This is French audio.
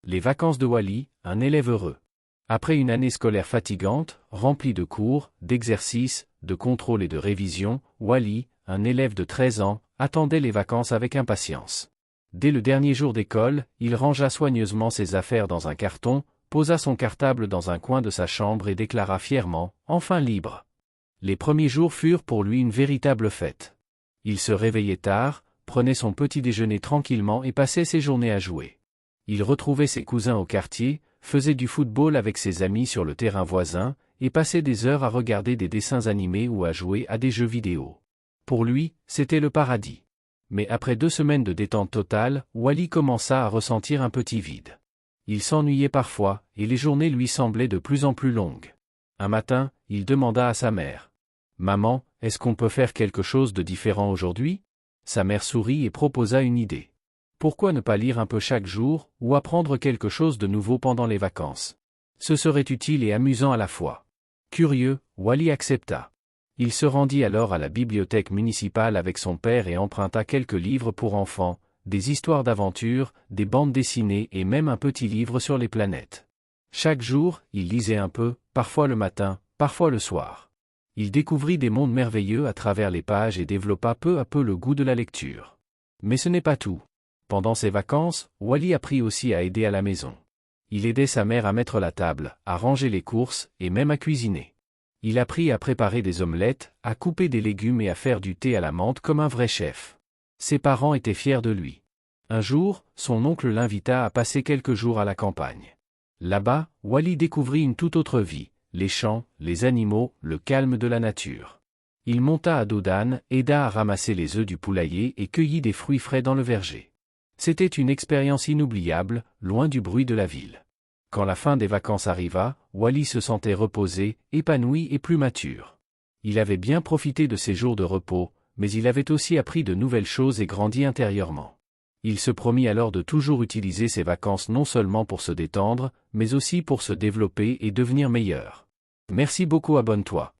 Les vacances de Wally, un élève heureux. Après une année scolaire fatigante, remplie de cours, d'exercices, de contrôles et de révisions, Wally, un élève de 13 ans, attendait les vacances avec impatience. Dès le dernier jour d'école, il rangea soigneusement ses affaires dans un carton, posa son cartable dans un coin de sa chambre et déclara fièrement, enfin libre. Les premiers jours furent pour lui une véritable fête. Il se réveillait tard, prenait son petit déjeuner tranquillement et passait ses journées à jouer. Il retrouvait ses cousins au quartier, faisait du football avec ses amis sur le terrain voisin, et passait des heures à regarder des dessins animés ou à jouer à des jeux vidéo. Pour lui, c'était le paradis. Mais après 2 semaines de détente totale, Wally commença à ressentir un petit vide. Il s'ennuyait parfois, et les journées lui semblaient de plus en plus longues. Un matin, il demanda à sa mère. « Maman, est-ce qu'on peut faire quelque chose de différent aujourd'hui ?» Sa mère sourit et proposa une idée. Pourquoi ne pas lire un peu chaque jour, ou apprendre quelque chose de nouveau pendant les vacances? Ce serait utile et amusant à la fois. Curieux, Wally accepta. Il se rendit alors à la bibliothèque municipale avec son père et emprunta quelques livres pour enfants, des histoires d'aventure, des bandes dessinées et même un petit livre sur les planètes. Chaque jour, il lisait un peu, parfois le matin, parfois le soir. Il découvrit des mondes merveilleux à travers les pages et développa peu à peu le goût de la lecture. Mais ce n'est pas tout. Pendant ses vacances, Wally apprit aussi à aider à la maison. Il aidait sa mère à mettre la table, à ranger les courses et même à cuisiner. Il apprit à préparer des omelettes, à couper des légumes et à faire du thé à la menthe comme un vrai chef. Ses parents étaient fiers de lui. Un jour, son oncle l'invita à passer quelques jours à la campagne. Là-bas, Wally découvrit une toute autre vie, les champs, les animaux, le calme de la nature. Il monta à dos d'âne, aida à ramasser les œufs du poulailler et cueillit des fruits frais dans le verger. C'était une expérience inoubliable, loin du bruit de la ville. Quand la fin des vacances arriva, Wally se sentait reposé, épanoui et plus mature. Il avait bien profité de ses jours de repos, mais il avait aussi appris de nouvelles choses et grandi intérieurement. Il se promit alors de toujours utiliser ses vacances non seulement pour se détendre, mais aussi pour se développer et devenir meilleur. Merci beaucoup, abonne-toi.